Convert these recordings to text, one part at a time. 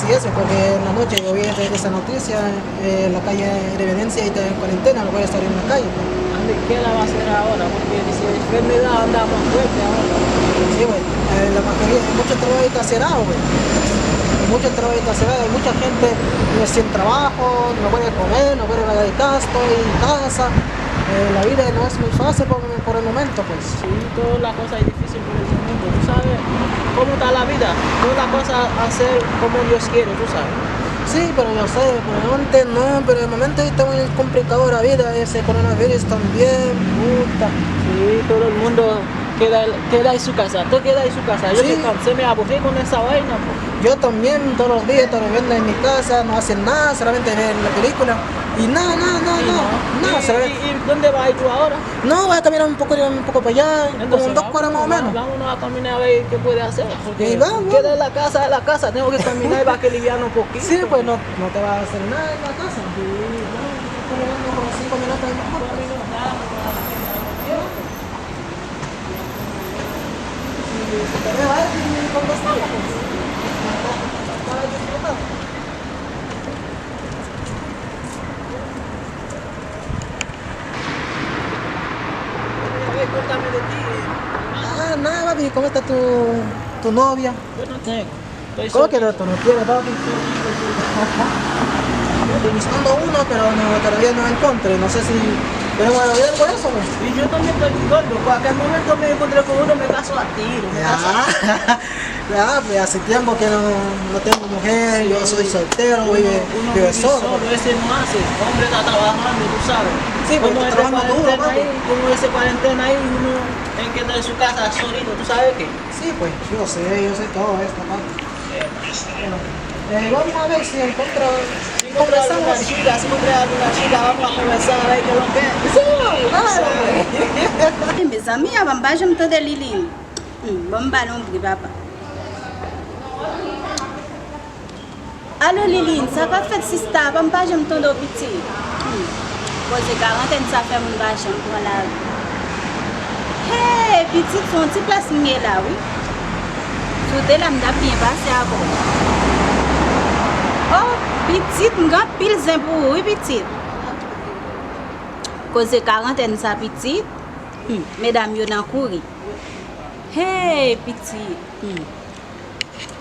así es, porque en la noche yo vi esa noticia, la calle de Venecia y está en cuarentena, no puede estar en la calle. ¿Qué la va a hacer ahora? Porque si la enfermedad anda más fuerte ahora. Sí, güey, la mayoría, mucho trabajo está cerrado, güey. Mucho trabajo está cerrado, hay mucha gente sin trabajo, no puede comer, no puede pagar el gasto, en casa. La vida no es muy fácil por el momento, pues. Sí, todas las cosas es difícil por el momento. Tú sabes cómo está la vida. Todas las cosas hacer como Dios quiere, tú sabes. Sí, pero yo sé, por el momento no, pero el momento está muy complicado la vida, ese coronavirus también, puta. Sí, todo el mundo queda en su casa, todo queda en su casa. Yo Sí. me cansé, me aburrí con esa vaina. Pues. Yo también todos los días estoy viendo en mi casa, no hacen nada, solamente ven la película y nada, ¿Y dónde vas tú ahora? no, voy a caminar un poco para allá, como Entonces, 2 cuadras más o menos. Vámonos a caminar a ver qué puede hacer. Porque Y vamos. queda en la casa, tengo que caminar y va a que liviar un poquito. Sí, pues no te vas a hacer nada en la casa. Sí, caminando como 5 minutos y mejor. Si te veo ahí, ¿cuánto estamos? Estaba disfrutando. A ver, cuéntame de ti. Ah, nada, papi, ¿cómo está tu novia? Yo no tengo. Estoy ¿Cómo que soltero. no tiene, papi? Estoy buscando uno, pero todavía no encuentro. No sé si tenemos que ver por eso, pues. Y yo también estoy gordo. Cualquier momento me encontré con uno, me caso a tiro. Ya, pues hace tiempo que no tengo mujer, yo soy soltero, Uno vive vive solo. ese no hace. Hombre está trabajando, tú sabes. Sí, pues, como está esta trabajando duro, cuarentena papi. ahí, como ese cuarentena ahí, uno tiene que estar en su casa solito, ¿tú sabes qué? Sí, pues yo sé todo esto, papi. Bueno, vamos a ver si encuentro. Si encontré alguna chica, vamos a conversar a ver qué es lo que es. Sí, claro. Mes amis, avant bas, je me tendais Lili. Bon ballon, papa. Alors Lili, ça va faire si ça avant bas, je me tendais au petit. Cause 40 ça fait mon bas, je me la. Hey, petite, son petit place là, oui. Tout là, m'da bien passé avant. Oh, petite, m'ga pile zin pour oui, petite. Cause 40 ça petite. Mesdames, yo nan kouri. Hey, petit.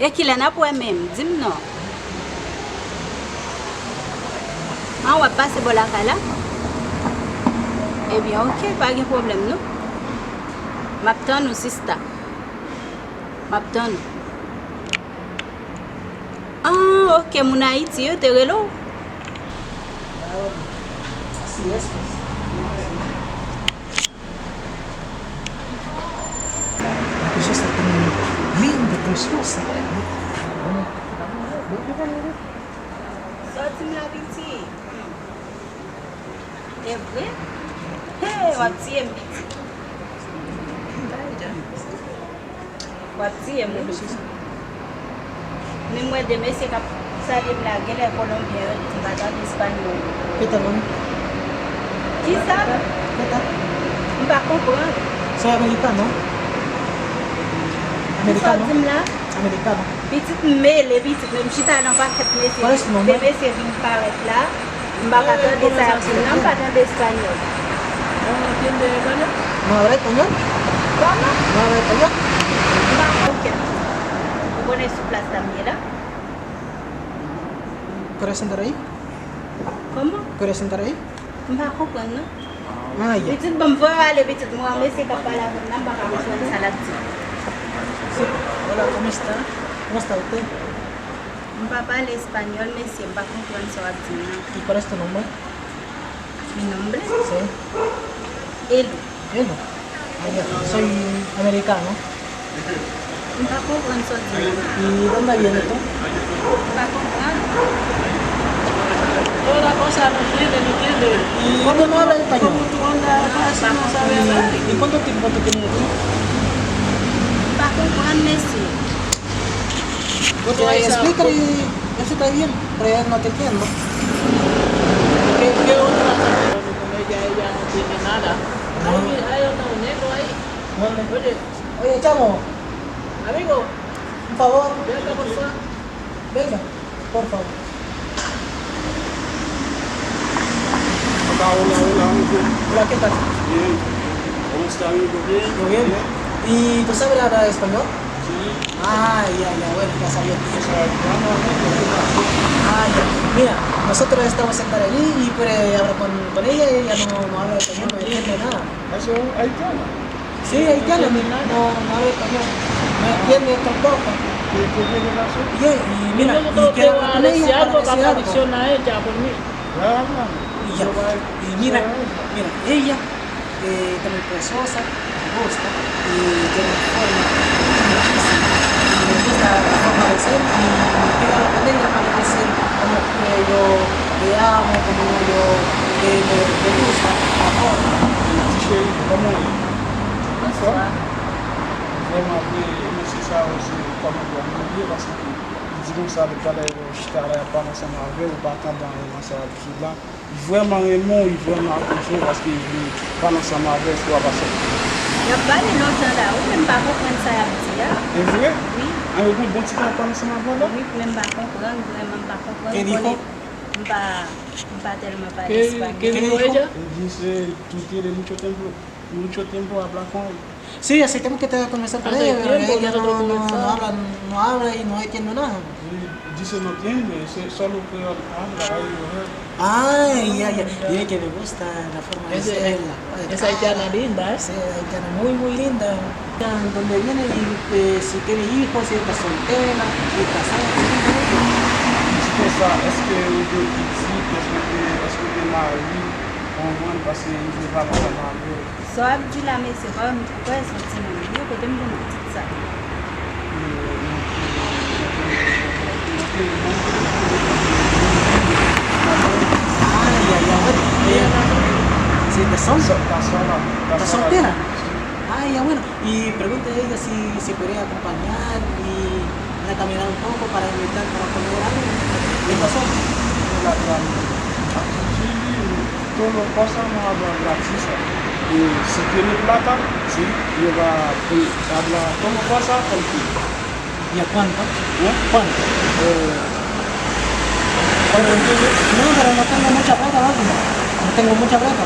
Et qu'il en a pour même, dis-moi non. Ah, on va passer pour la cala. Eh bien, ok, pas de problème, non? M'attends nous, sister. M'attends. Ah, ok, mon Haïti, yo, t'es relo? Así es, pues. La cosa está tan linda, preciosa. Sorti la petit. C'est vrai? Hey, on tient petit. On tient mon petit. Mais moi, demain, c'est que ça les blagues, les Colombiens, qui va dans l'espagnol. ¿Qué tal, mami? Qui ça? ¿Qué tal? On va comprendre. Soy americano. Americano. Sorti là. Americano. Petite mêle, petite, même si tu as pas fait mes Qual es tu nombre? demain, c'est une paraître là. On va pas dans ça, on va dans l'espagnol. ¿No entiende español? ¿No habla español? Comment? ¿No habla español? Ok. Vous connaissez sur place también, là? ¿Quieres sentar ahí? Comment? ¿Quieres sentar ahí? On va comprendre, non? Ah, ya. Petite, bon, voilà, les petites, moi, mais c'est pas la bonne, on va pas besoin de salade. Sí. Hola, ¿cómo está? ¿Cómo está usted? On va parler espagnol, mais c'est pas comprendre ça, non? ¿Y cuál es tu nombre? Mi nombre? Sí. Elo. Elo. Ah, ya. Soy americano. On va comprendre ça, ¿Y dónde vienes tú? on va comprendre. Toda la cosa no entiende. ¿Y cuándo no hablas español? ¿Cómo tú andas así, no sabes hablar? ¿Y cuánto tiempo tú tienes tú? On va comprendre, mais c'est. ¿Cómo es esa- Explícale y eso está bien, pero ya no te entiendo. ¿Qué otra cosa? Con ella no tiene nada. Hay otro negro ahí. Oye, Oye, chamo, amigo, un favor, ven acá por favor. venga. por favor. Hola, hola, hola, amigo. Hola, ¿qué tal? Bien. ¿Cómo está, amigo? Bien. ¿Todo bien? ¿Y tú sabes hablar español? Sí. Ah, ya, bueno, ya sabía. O sea, Ah, ya. Mira, nosotros estamos sentados allí y pues hablar con ella y ella no habla español, no entiende nada. eso ahí está. Sí, haitiana, no habla español. No entiende tampoco. ¿Qué tiene razón? Y mira, yo y tengo quiero que hablar con decir ella algo para para decir la algo. adicción a ella por mí. Ya habla. Y ya. Y mira, ella también preciosa, me gusta y tiene una forma muchísima. Y me gusta la forma de ser y quiero hablar con ella para decir como que yo te amo, como yo te gusta, la forma. Chérie, comment Bonsoir. vraiment nécessaire aussi comme on doit mourir parce que disons ça le palais je t'arrête pas dans sa marvel ou pas tant dans sa vie là vraiment aimant il vraiment accroché parce que pas dans sa marvel soit passé Ya pale l'autre là, ou même pas comprendre ça à dire. est vrai Oui, un peu bon petit pas dans sa marvel là oui, même pas comprendre, vraiment pas comprendre. ¿Qué dijo? Pas tellement pas ¿Qué español. dijo dijo? ella? él dice tú tienes mucho tiempo hablar con él Sí, así tenemos que conversar con Hace ella, pero tiempo ella nosotros conversamos. no habla y no entiende nada. dice no entiende c'est solo que habla ahí Ay, y es que me gusta la forma de ser. Esa haitiana linda, ¿eh? Sí, haitiana muy linda. Donde viene y si tiene hijos, si está soltera, si está casada, c'est ça est-ce que il est ici est-ce que il est marié on va parce qu'il veut pas dans sa marvel Só abdi la mais c'est pas pourquoi elle sortit dans le lieu côté me dit ça. Sí, está soltera. Está ¿Está soltera? Ah, ya bueno. Y pregunta a ella si podría acompañar y a caminar un poco para invitar para comer algo. ¿Qué pasó? todo lo pasa no habla gratis y si tiene plata sí lleva habla todo pasa contigo ¿Y a cuánto? ¿no? ¿Cuánto? ¿Cuánto entiendes? No, pero no tengo mucha plata, ¿no? No tengo mucha plata.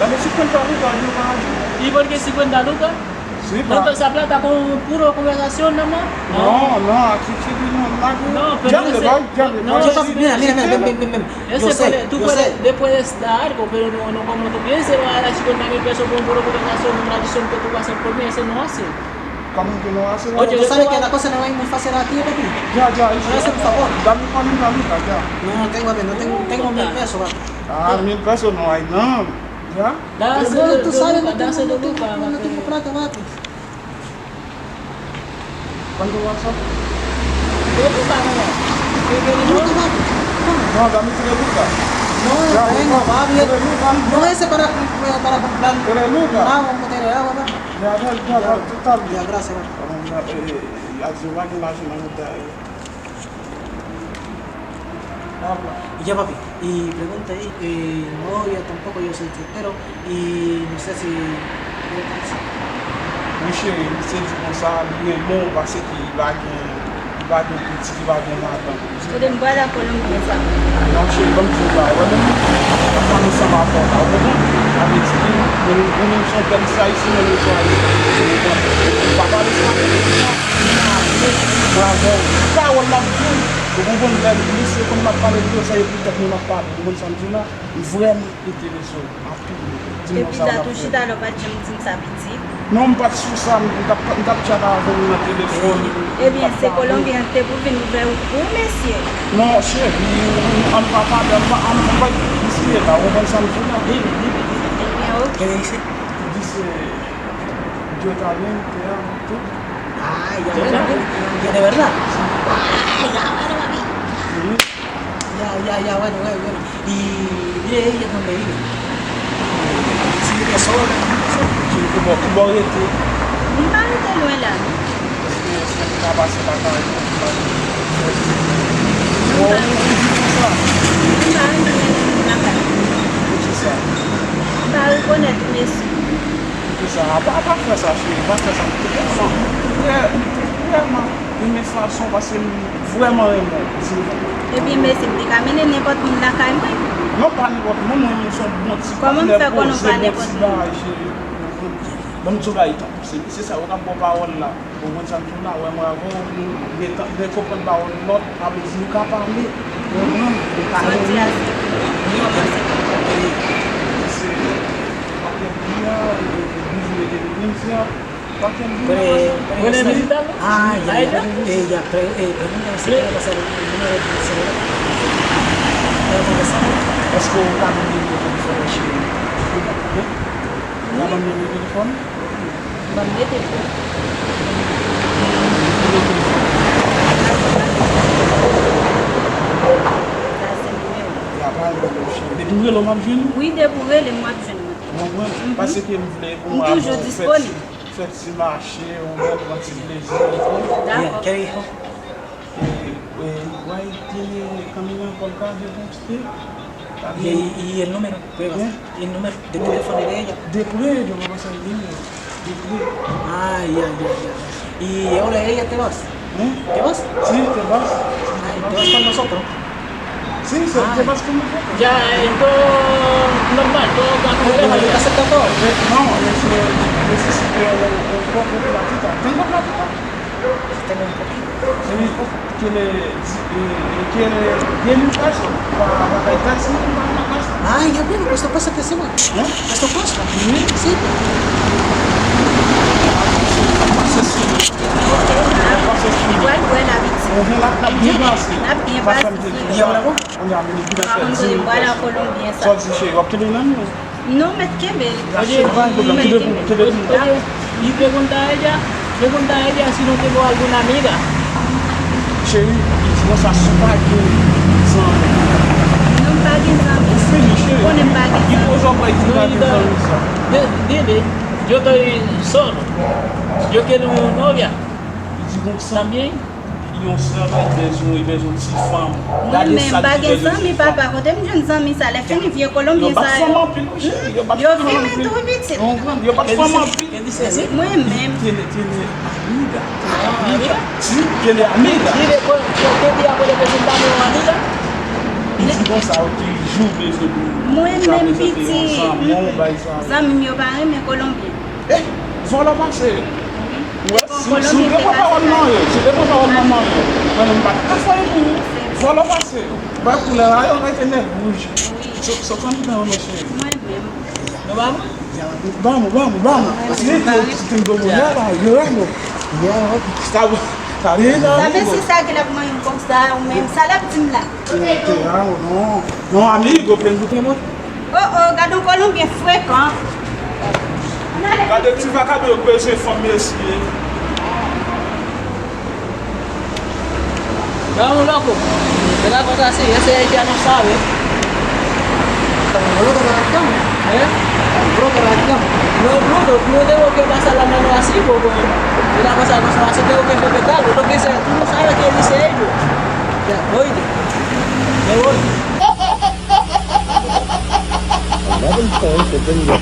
Dame 50 lucas yo para allí ¿Y por qué 50 lucas? sí ¿No para esa plata con puro conversación nomás? no aquí tiene No, pero ya le ese- va ya le no, va Yo también, mira, ven. Yo sé, tú yo sé. le puedes dar algo, pero no como tú pienses, va a dar 50.000 pesos por puro conversación, una adición que tú vas a hacer por mí, ese no hace. ¿cómo que no hace Oye, tú yo sabes te que voy a- la cosa no va a ir muy fácil a ti, papi. ya Me voy a hacer un favor. dame 40 lucas ya No tengo 1,000 pesos, papi. 1000 pesos no hay no ya Pero tú sabes, no dáselo tengo lucas, plata, papi. ¿cuánto vas a ¿Qué pagas? No, papi. no dame 3 lucas No, Ya, tengo, papi. 3 lucas No ese para comprar 3 lucas agua, un botella de agua, papi. ya total Ya, gracias, papi. Y ya, papi. Y pregunta ahí, novia tampoco, yo soy soltero y no sé si... Monsieur, c'est comme ça, bien bon parce qu'il va gagner petit, il va gagner là-dedans. Côté me voilà Colombie ça. Donc, je suis comme tu vas, quand nous sommes à fond, là, avec ce qui nous sommes comme ça ici, nous sommes ici. Papa, les gens, bravo. Ça, on l'a vu. Vous comprenez, lycée, comme on a parlé de ça, et puis peut-être nous a parlé, nous sommes là, vraiment intéressant. Et puis là tout chita le pas j'aime dire ça petit. Non, pas sur ça, on t'a déjà avec le téléphone. Eh bien c'est Colombien t'es pour venir vers vous messieurs. Non, chef, on va pas ici, là, on va s'en là. Eh bien ok. ¿Qué dice? Dice, yo también te amo, tú. Ah, ya, bueno. ¿Ya de verdad? Sí. Ya, bueno. Y mire ella donde vive. Si vive sola, Sí, como este, Mi mari te loin là. c'est la base de la calle. Mi mari te loin là. C'est ça. Pas reconnaître messieurs. C'est ça. Pas faire ça, chérie, pas faire ça. Vraiment, une façon, parce que Vraiment, vraiment. Et puis, mais c'est des camines, n'importe où la caille. Non, pas n'importe où, moi, je suis bon petit. Comment faire qu'on nous parle n'importe où? Bon, tu vas y c'est ça, on a bon parole là. Au moins, ça tourne là, ouais, moi, des copains parole, l'autre, avec nous, qu'à parler. ¿Pueden visitarlo? Ah, ya, ¿A ella? ella, pregúntale si puede pasar el número de celular. Est-ce que vous avez un téléphone chez vous? Vous avez un téléphone? Bon, mettez-le. Ça, c'est le numéro. Il y a pas de découvrir le même jeune? Oui, découvrir les mois de jeune. Parce que vous voulez pour moi Toujours disponible. faire ce marché, on va prendre ce plaisir et tout. D'accord. ¿Qué dijo? Guay tiene camino por calle con usted. Y el número, prueba. Y el número de teléfono de ella. Después yo voy a pasar el dinero. Después. Ah, ya. Y ahora ella te vas. ¿Te vas? Sí, te vas. ¿Te vas con nosotros? Sí, te vas con nosotros. Ya, todo normal, todo ¿Te tranquilo. acepta todo? No, necesito un poco de platita. ¿Tengo platita? Tengo un poquito. Quiere 10 mil pesos para gastarse en una casa. Ah, ya bueno, pues esto pasa que se va. Esto pasa. Sí. Igual, buena vida. ¿Y ahora vos? Cuando igual a Colombia, ça. No me queme. Oye, y pregunta a ella si no tengo alguna amiga. Chérie, il faut ça super bien. No paguen nada. Ponen paguen Il faut nada. jamais dire Dile, yo estoy solo. Yo quiero una novia también. Ils ont ça avec des petites femmes. Moi-même, paguen ça, mais papa, quand même, je ne sais pas ça. Les filles viennent Colombie, ça. Yo filme tout vite. Il pas de femme en plus. ¿Qué dice así? Moi-même. Tiene amiga. Sí, tiene amiga. Dile, ¿qué día puede presentarme una amiga? Il dit comme ça, tu joues les autres. Moi-même, petit. Ça me paraît, mais Colombie. Eh, voilà passer. Ouais, si tu pas parole non, si tu pas parole maman, on ne pas pas faire pour. Voilà passer. Bah pour la rayon on a été net rouge. So quand tu dans monsieur. Moi-même. ¿Nos vamos? Vamos. Si tu te dois là, yo ramo. Tá bien là. Ça fait c'est ça que la maman comme ça, ou même ça la petite là. Non, amigo, prends-moi. Oh, gardons Colombie fréquent. Cadê que tu vai caber com esse família assim? Vamos, loco. Una cosa así, ese ya no sabe. ¿Eh? No tengo que pasar la mano así, porque una cosa no se hace, tengo que respetarlo. Lo que dice, tú no sabes qué dice ellos. Ya, oíste. Me voy.